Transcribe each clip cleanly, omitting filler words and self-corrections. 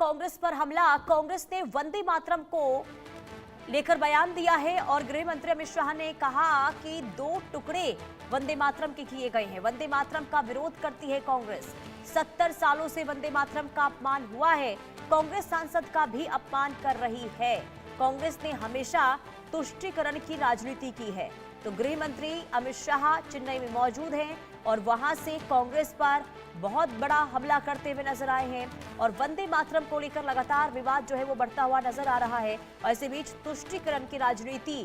कांग्रेस पर हमला। कांग्रेस ने वंदे मातरम को लेकर बयान दिया है और गृह मंत्री अमित शाह ने कहा कि 2 टुकड़े वंदे मातरम के किए गए हैं। वंदे मातरम का विरोध करती है कांग्रेस। 70 सालों से वंदे मातरम का अपमान हुआ है। कांग्रेस सांसद का भी अपमान कर रही है। कांग्रेस ने हमेशा तुष्टीकरण की राजनीति की है। तो गृह मंत्री अमित शाह चेन्नई में मौजूद हैं और वहां से कांग्रेस पर बहुत बड़ा हमला करते हुए नजर आए हैं और वंदे मातरम को लेकर लगातार विवाद जो है वो बढ़ता हुआ नजर आ रहा है। और इसी बीच तुष्टीकरण की राजनीति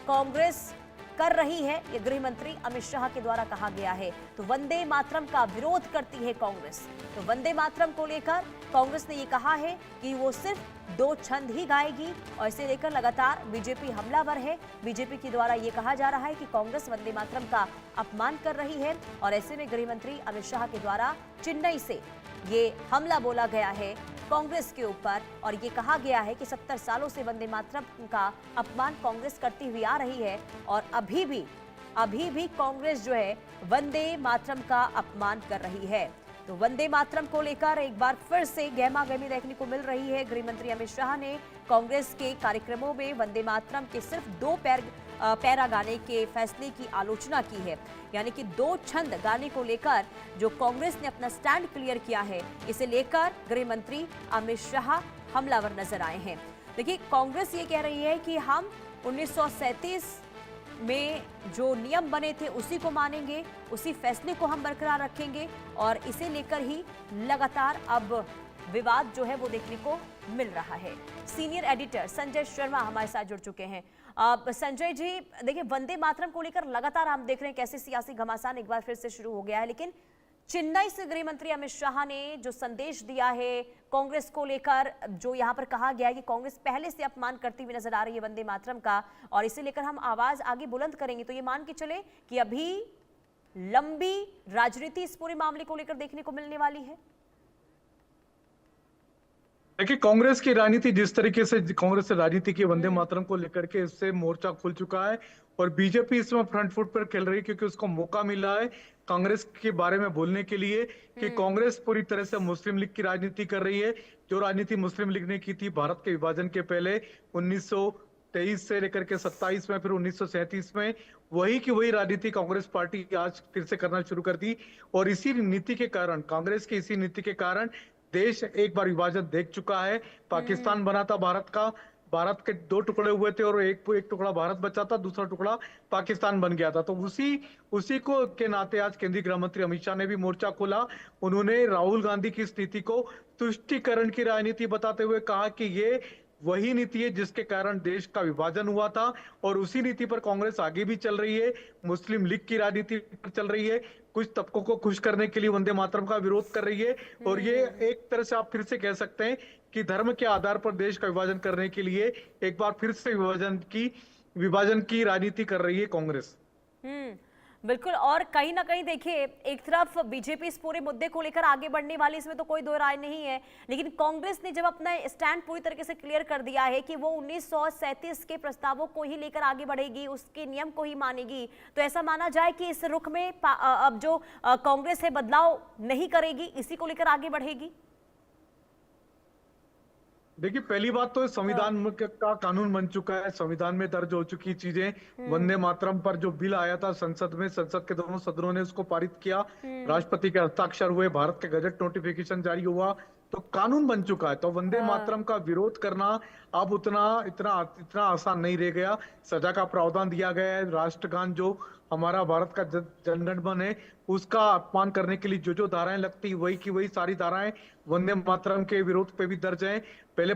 कांग्रेस कर रही है, ये गृह मंत्री अमित शाह के द्वारा कहा गया है। तो वंदे मातरम का विरोध करती है कांग्रेस। तो वंदे मातरम को लेकर कांग्रेस ने ये कहा है कि वो सिर्फ 2 छंद ही गाएगी और इसे लेकर लगातार बीजेपी हमलावर है। बीजेपी के द्वारा ये कहा जा रहा है कि कांग्रेस वंदे मातरम का अपमान कर रही है और ऐसे में गृह मंत्री अमित शाह के द्वारा चेन्नई से ये हमला बोला गया है कांग्रेस के ऊपर और ये कहा गया है कि 70 सालों से वंदे मातरम का अपमान कांग्रेस करती हुई आ रही है और अभी भी कांग्रेस जो है वंदे मातरम का अपमान कर रही है। तो वंदे मातरम को लेकर एक बार फिर से गहमागहमी देखने को मिल रही है। गृह मंत्री अमित शाह ने कांग्रेस के कार्यक्रमों में वंदे मातरम के सिर्फ 2 पैरा गाने के फैसले की आलोचना की है। यानी कि 2 छंद गाने को लेकर जो कांग्रेस ने अपना स्टैंड क्लियर किया है, इसे लेकर गृह मंत्री अमित शाह हमलावर नजर आए हैं। देखिए, कांग्रेस ये कह रही है कि हम 1937 में जो नियम बने थे उसी को मानेंगे, उसी फैसले को हम बरकरार रखेंगे और इसे लेकर ही लगातार अब विवाद जो है वो देखने को मिल रहा है। सीनियर एडिटर संजय शर्मा हमारे साथ जुड़ चुके हैं। संजय जी, देखिए, वंदे मातरम को लेकर लगातार हम देख रहे हैं कैसे सियासी घमासान एक बार फिर से शुरू हो गया है, लेकिन चेन्नई से गृह मंत्री अमित शाह ने जो संदेश दिया है कांग्रेस को लेकर, जो यहां पर कहा गया है कि कांग्रेस पहले से अपमान करती हुई नजर आ रही है वंदे मातरम का और इसे लेकर हम आवाज आगे बुलंद करेंगे, तो ये मान के चले कि अभी लंबी राजनीति इस पूरे मामले को लेकर देखने को मिलने वाली है। देखिए, कांग्रेस की राजनीति जिस तरीके से कांग्रेस से राजनीति की वंदे मातरम को लेकर के इससे मोर्चा खुल चुका है और बीजेपी इसमें फ्रंट फुट पर खेल रही है क्योंकि उसको मौका मिला है कांग्रेस के बारे में बोलने के लिए कि कांग्रेस पूरी तरह से मुस्लिम लीग की राजनीति कर रही है। जो राजनीति मुस्लिम लीग ने की थी भारत के विभाजन के पहले 1923 से लेकर के 27 में, फिर 1937 में, वही की वही राजनीति कांग्रेस पार्टी आज फिर से करना शुरू कर दी। और इसी नीति के कारण, कांग्रेस की इसी नीति के कारण देश एक बार विभाजन देख चुका है। पाकिस्तान बना था भारत का, भारत के 2 टुकड़े हुए थे और एक टुकड़ा भारत बचा था, दूसरा टुकड़ा पाकिस्तान बन गया था। तो उसी को के नाते आज केंद्रीय गृह मंत्री अमित शाह ने भी मोर्चा खोला। उन्होंने राहुल गांधी की इस नीति को तुष्टीकरण की राजनीति बताते हुए कहा कि ये वही नीति है जिसके कारण देश का विभाजन हुआ था और उसी नीति पर कांग्रेस आगे भी चल रही है। मुस्लिम लीग की राजनीति पर चल रही है, कुछ तबकों को खुश करने के लिए वंदे मातरम का विरोध कर रही है और ये एक तरह से आप फिर से कह सकते हैं कि धर्म के आधार पर देश का विभाजन करने के लिए एक बार फिर से विभाजन की राजनीति कर रही है कांग्रेस। बिल्कुल। और कहीं ना कहीं देखिए, एक तरफ बीजेपी इस पूरे मुद्दे को लेकर आगे बढ़ने वाली, इसमें तो कोई दो राय नहीं है, लेकिन कांग्रेस ने जब अपना स्टैंड पूरी तरीके से क्लियर कर दिया है कि वो 1937 के प्रस्तावों को ही लेकर आगे बढ़ेगी, उसके नियम को ही मानेगी, तो ऐसा माना जाए कि इस रुख में अब जो कांग्रेस है बदलाव नहीं करेगी, इसी को लेकर आगे बढ़ेगी। देखिए, पहली बात तो संविधान का कानून बन चुका है, संविधान में दर्ज हो चुकी चीजें। वंदे मातरम पर जो बिल आया था संसद में, संसद के दोनों सदनों ने उसको पारित किया, राष्ट्रपति के हस्ताक्षर हुए, भारत के गजट नोटिफिकेशन जारी हुआ, तो कानून बन चुका है। तो वंदे मातरम का विरोध करना अब इतना आसान नहीं रह गया। सजा का प्रावधान दिया गया है। राष्ट्रगान जो हमारा भारत का जनगण मन है, उसका अपमान करने के लिए जो धाराएं लगती वही की वही सारी धाराएं वंदे मातरम के विरोध पे भी दर्ज हैं। पहले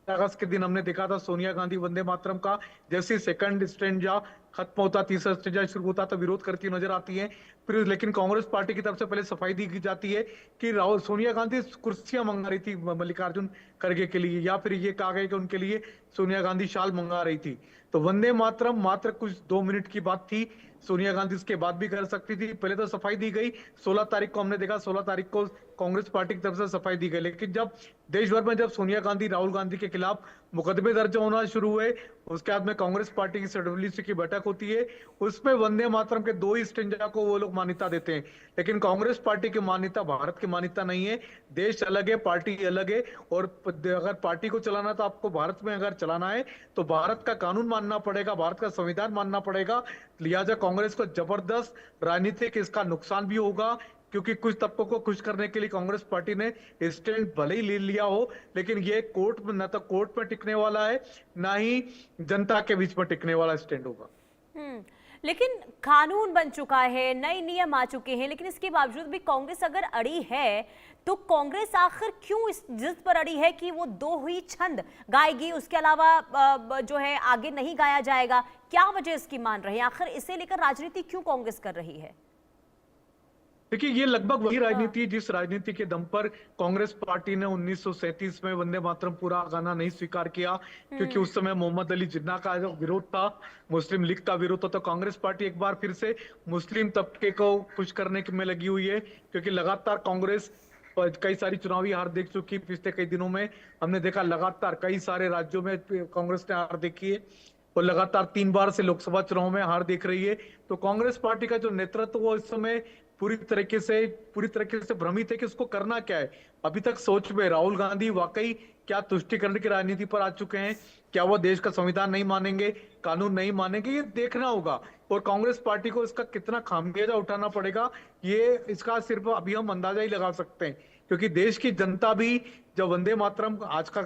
अगस्त के दिन हमने देखा था सोनिया गांधी वंदे मातरम का जैसे सेकंड स्टैंजा खत्म होता, तीसरा स्टैंजा शुरू होता तो विरोध करती नजर आती है। फिर लेकिन कांग्रेस पार्टी की तरफ से पहले सफाई दी जाती है कि सोनिया गांधी कुर्सियां मंगा रही थी मल्लिकार्जुन खड़गे के लिए, या फिर ये कहा गया कि उनके लिए सोनिया गांधी शाल मंगा रही थी। तो वंदे मातरम मात्र कुछ 2 मिनट की बात थी, सोनिया गांधी इसके बाद भी कर सकती थी। पहले तो सफाई दी गई, 16 तारीख को हमने देखा, 16 तारीख को कांग्रेस पार्टी की तरफ से सफाई दी गई। लेकिन जब देश भर में जब सोनिया गांधी राहुल गांधी के खिलाफ मुकदमे दर्ज होना शुरू हुए, उसके बाद में कांग्रेस पार्टी की CWC की बैठक होती है, उसमें वंदे मातरम के 2 ही स्टेंजा को वो लोग मान्यता देते हैं। लेकिन कांग्रेस पार्टी की मान्यता भारत की मान्यता नहीं है। देश अलग है, पार्टी अलग है, और अगर पार्टी को चलाना तो आपको भारत में अगर चलाना है तो भारत का कानून मानना पड़ेगा, भारत का संविधान मानना पड़ेगा। लिहाजा कांग्रेस को जबरदस्त राजनीतिक इसका नुकसान भी होगा, क्योंकि कुछ तबकों को खुश करने के लिए कांग्रेस पार्टी ने स्टैंड भले ही ले लिया हो, लेकिन ये कोर्ट में न तो कोर्ट में टिकने वाला है, ना ही जनता के बीच में टिकने वाला स्टैंड होगा। लेकिन कानून बन चुका है, नए नियम आ चुके हैं, लेकिन इसके बावजूद भी कांग्रेस अगर अड़ी है तो कांग्रेस आखिर क्यों इस जिद पर अड़ी है कि वो 2 ही छंद गाएगी, उसके अलावा जो है आगे नहीं गाया जाएगा? क्या वजह इसकी मान रहे हैं? आखिर इसे लेकर राजनीति क्यों कांग्रेस कर रही है? देखिए, ये लगभग वही राजनीति जिस राजनीति के दम पर कांग्रेस पार्टी ने 1937 में वंदे मातरम पूरा गाना नहीं स्वीकार किया, क्योंकि उस समय मोहम्मद अली जिन्ना का जो विरोध था, मुस्लिम लीग का विरोध था। तो कांग्रेस पार्टी एक बार फिर से मुस्लिम तबके को खुश करने में लगी हुई है, क्योंकि लगातार कांग्रेस कई सारी चुनावी हार देख चुकी। पिछले कई दिनों में हमने देखा लगातार कई सारे राज्यों में कांग्रेस ने हार देखी है, और लगातार 3 बार से लोकसभा चुनाव में हार देख रही है। तो कांग्रेस पार्टी का जो नेतृत्व वो इस समय पूरी तरीके से भ्रमित है कि उसको करना क्या है। अभी तक सोच में राहुल गांधी वाकई क्या तुष्टिकरण की राजनीति पर आ चुके हैं, क्या वो देश का संविधान नहीं मानेंगे, कानून नहीं मानेंगे, ये देखना होगा। और कांग्रेस पार्टी को इसका कितना खामियाजा उठाना पड़ेगा, ये इसका सिर्फ अभी हम अंदाजा ही लगा सकते हैं, क्योंकि देश की जनता भी जब वंदे मातरम आज का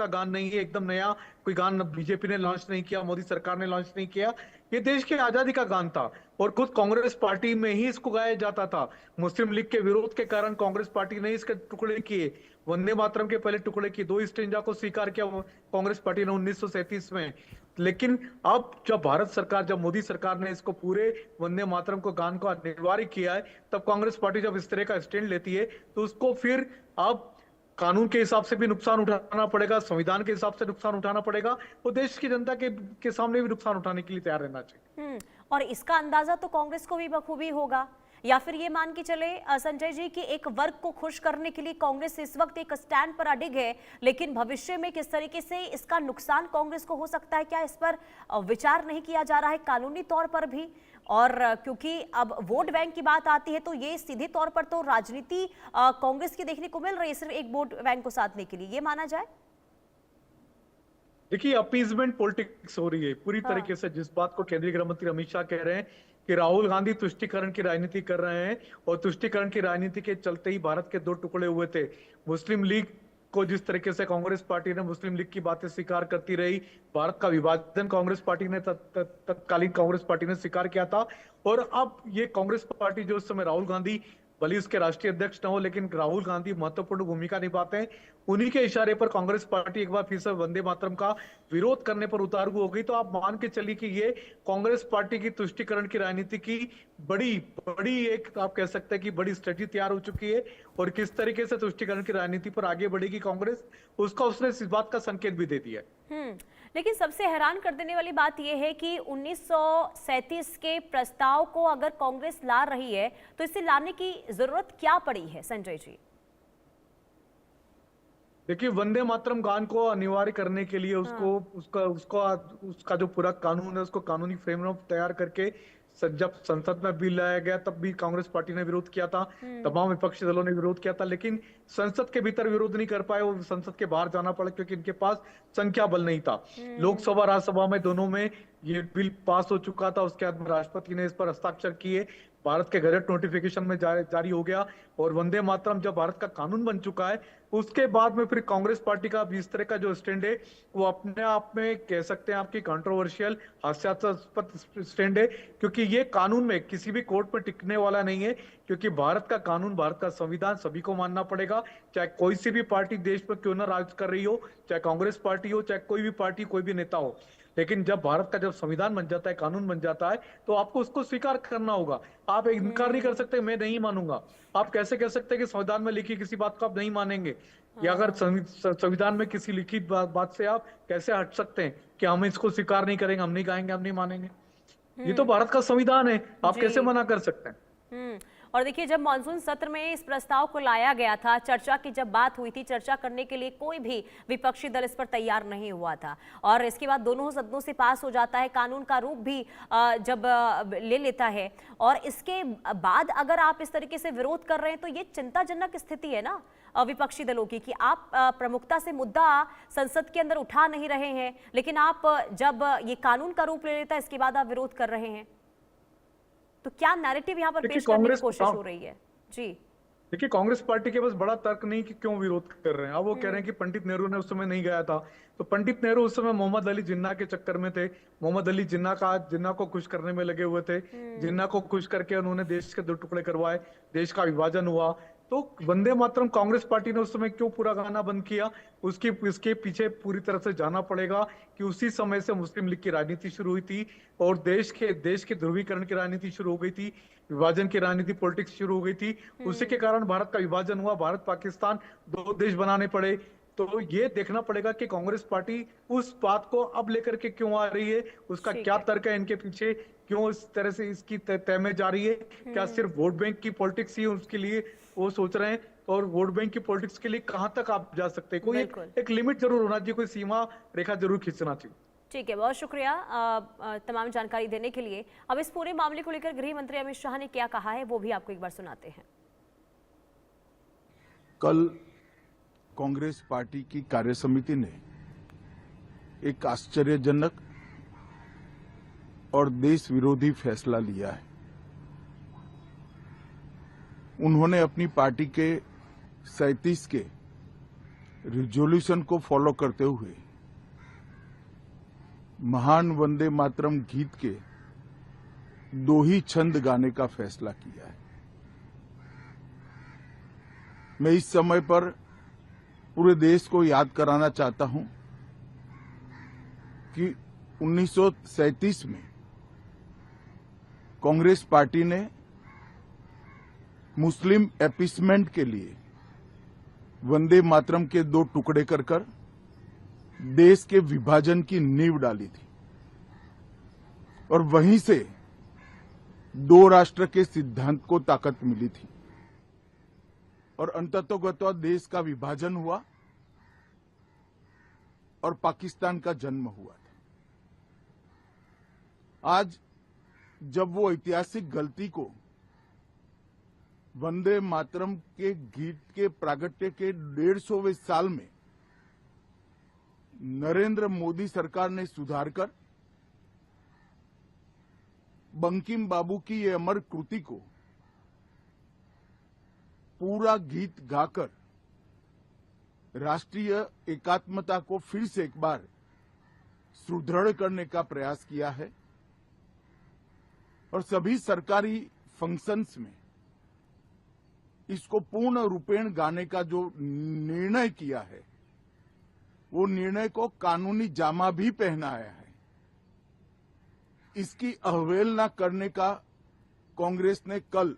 गान नहीं है, एकदम नया कोई गान बीजेपी ने लॉन्च नहीं किया, मोदी सरकार ने लॉन्च नहीं किया, ये देश की आजादी का गान था, और खुद कांग्रेस पार्टी में ही इसको गाया जाता था। मुस्लिम लीग के विरोध के कारण कांग्रेस पार्टी ने इसके टुकड़े किए, वंदे मातरम के पहले टुकड़े किए, 2 स्टेंजा को स्वीकार किया कांग्रेस पार्टी ने 1937 में। लेकिन अब जब मोदी सरकार ने इसको पूरे वंदे मातरम को गान को अनिवार्य किया है, तब कांग्रेस पार्टी जब इस तरह का स्टैंड लेती है तो उसको फिर अब कानून के हिसाब से भी नुकसान उठाना पड़ेगा, संविधान के हिसाब से नुकसान उठाना पड़ेगा, और देश की जनता के सामने भी नुकसान उठाने के लिए तैयार रहना चाहिए। और इसका अंदाजा तो कांग्रेस को भी बखूबी होगा, या फिर ये मान के चले संजय जी कि एक वर्ग को खुश करने के लिए कांग्रेस इस वक्त एक स्टैंड पर अडिग है, लेकिन भविष्य में किस तरीके से इसका नुकसान कांग्रेस को हो सकता है, क्या इस पर विचार नहीं किया जा रहा है कानूनी तौर पर भी? और क्योंकि अब वोट बैंक की बात आती है तो ये सीधे तौर पर तो राजनीति कांग्रेस की देखने को मिल रही है, सिर्फ एक वोट बैंक को साधने के लिए, ये माना जाए? देखिए, अपीजमेंट पॉलिटिक्स हो रही है पूरी तरीके से। जिस बात को केंद्रीय गृह मंत्री अमित शाह कह रहे हैं कि राहुल गांधी तुष्टिकरण की राजनीति कर रहे हैं, और तुष्टिकरण की राजनीति के चलते ही भारत के 2 टुकड़े हुए थे। मुस्लिम लीग को जिस तरीके से कांग्रेस पार्टी ने मुस्लिम लीग की बातें स्वीकार करती रही, भारत का विभाजन कांग्रेस पार्टी ने तत्कालीन कांग्रेस पार्टी ने स्वीकार किया था। और अब ये कांग्रेस पार्टी जो उस समय राहुल गांधी भले उसके राष्ट्रीय अध्यक्ष न हो, लेकिन राहुल गांधी महत्वपूर्ण भूमिका निभाते हैं, उन्हीं के इशारे पर कांग्रेस पार्टी एक बार फिर से वंदे मातरम का विरोध करने पर उतारू हो गई। तो आप मान के चलिए कि ये कांग्रेस पार्टी की तुष्टिकरण की राजनीति की बड़ी एक आप कह सकते हैं कि बड़ी स्ट्रेटजी तैयार हो चुकी है, और किस तरीके से तुष्टिकरण की राजनीति पर आगे बढ़ेगी कांग्रेस, उसने इस बात का संकेत भी दे दिया है। लेकिन सबसे हैरान कर देने वाली बात यह है कि 1937 के प्रस्ताव को अगर कांग्रेस ला रही है तो इसे लाने की जरूरत क्या पड़ी है संजय जी? देखिए, वंदे मातरम गान को अनिवार्य करने के लिए उसका जो पूरा कानून है, उसको कानूनी फ्रेमवर्क तैयार करके जब संसद में बिल लाया गया तब भी कांग्रेस पार्टी ने विरोध किया था, तमाम विपक्षी दलों ने विरोध किया था, लेकिन संसद के भीतर विरोध नहीं कर पाए, वो संसद के बाहर जाना पड़ा क्योंकि इनके पास संख्या बल नहीं था। लोकसभा राज्यसभा में दोनों में ये बिल पास हो चुका था, उसके बाद राष्ट्रपति ने इस पर हस्ताक्षर किए, भारत के गजट नोटिफिकेशन में जारी हो गया, और वंदे मातरम जब भारत का कानून बन चुका है उसके बाद में फिर कांग्रेस पार्टी का इस तरह का जो स्टैंड है वो अपने आप में कह सकते हैं आपकी कंट्रोवर्शियल हास्यास्पद स्टैंड है, क्योंकि ये कानून में किसी भी कोर्ट में टिकने वाला नहीं है, क्योंकि भारत का कानून, भारत का संविधान सभी को मानना पड़ेगा, चाहे कोई सी भी पार्टी देश पर क्यों ना राज कर रही हो, चाहे कांग्रेस पार्टी हो, चाहे कोई भी पार्टी, कोई भी नेता हो। लेकिन जब भारत का संविधान बन जाता है, कानून बन जाता है, तो आपको उसको स्वीकार करना होगा। आप इनकार नहीं कर सकते मैं नहीं मानूंगा। आप कैसे कह सकते हैं कि संविधान में लिखी किसी बात को आप नहीं मानेंगे, या अगर संविधान में किसी लिखित बात से आप कैसे हट सकते हैं कि हम इसको स्वीकार नहीं करेंगे, हम नहीं गाएंगे, हम नहीं मानेंगे। ये तो भारत का संविधान है, आप कैसे मना कर सकते हैं? और देखिए, जब मानसून सत्र में इस प्रस्ताव को लाया गया था, चर्चा की जब बात हुई थी, चर्चा करने के लिए कोई भी विपक्षी दल इस पर तैयार नहीं हुआ था और इसके बाद दोनों सदनों से पास हो जाता है, कानून का रूप भी जब ले लेता है और इसके बाद अगर आप इस तरीके से विरोध कर रहे हैं तो ये चिंताजनक स्थिति है ना विपक्षी दलों की, कि आप प्रमुखता से मुद्दा संसद के अंदर उठा नहीं रहे हैं, लेकिन आप जब ये कानून का रूप ले लेता है इसके बाद आप विरोध कर रहे हैं। तो क्या नैरेटिव यहाँ पर पेश करने की कोशिश हो रही है? जी देखिए, कांग्रेस पार्टी के पास बड़ा तर्क नहीं कि क्यों विरोध कर रहे हैं। अब वो कह रहे हैं कि पंडित नेहरू ने उस समय नहीं गया था, तो पंडित नेहरू उस समय मोहम्मद अली जिन्ना के चक्कर में थे। मोहम्मद अली जिन्ना को खुश करने में लगे हुए थे। जिन्ना को खुश करके उन्होंने देश के 2 टुकड़े करवाए, देश का विभाजन हुआ। तो वंदे मातरम कांग्रेस पार्टी ने उस समय क्यों पूरा गाना बंद किया, इसके पीछे पूरी तरह से जाना पड़ेगा कि उसी समय से मुस्लिम लीग की राजनीति शुरू हुई थी और देश के ध्रुवीकरण की राजनीति शुरू हो गई थी, विभाजन की राजनीति, पॉलिटिक्स शुरू हो गई थी। उसी के कारण भारत का विभाजन हुआ, भारत पाकिस्तान 2 देश बनाने पड़े। तो ये देखना पड़ेगा कि कांग्रेस पार्टी उस बात को अब लेकर के क्यों आ रही है, उसका क्या तर्क है इनके पीछे, क्यों इस तरह से इसकी तय में जा रही है। क्या सिर्फ वोट बैंक की पॉलिटिक्स ही उसके लिए वो सोच रहे हैं, और वोट बैंक की पॉलिटिक्स के लिए कहां तक आप जा सकते हैं? कोई एक लिमिट जरूर होना चाहिए, कोई सीमा रेखा जरूर खींचना चाहिए। ठीक है, बहुत शुक्रिया तमाम जानकारी देने के लिए। अब इस पूरे मामले को लेकर गृह मंत्री अमित शाह ने क्या कहा है वो भी आपको एक बार सुनाते हैं। कल कांग्रेस पार्टी की कार्य समिति ने एक आश्चर्यजनक और देश विरोधी फैसला लिया है। उन्होंने अपनी पार्टी के 37 के रिजोल्यूशन को फॉलो करते हुए महान वंदे मातरम गीत के 2 ही छंद गाने का फैसला किया है। मैं इस समय पर पूरे देश को याद कराना चाहता हूं कि 1937 में कांग्रेस पार्टी ने मुस्लिम अपीसमेंट के लिए वंदे मातरम के 2 टुकड़े कर देश के विभाजन की नींव डाली थी और वहीं से 2 राष्ट्र के सिद्धांत को ताकत मिली थी और अंततोगत्वा देश का विभाजन हुआ और पाकिस्तान का जन्म हुआ था। आज जब वो ऐतिहासिक गलती को वंदे मातरम के गीत के प्रागट्य के 150वें साल में नरेंद्र मोदी सरकार ने सुधार कर बंकिम बाबू की ये अमर कृति को पूरा गीत गाकर राष्ट्रीय एकात्मता को फिर से एक बार सुदृढ़ करने का प्रयास किया है और सभी सरकारी फंक्शंस में इसको पूर्ण रूपेण गाने का जो निर्णय किया है, वो निर्णय को कानूनी जामा भी पहनाया है। इसकी अवहेलना करने का कांग्रेस ने कल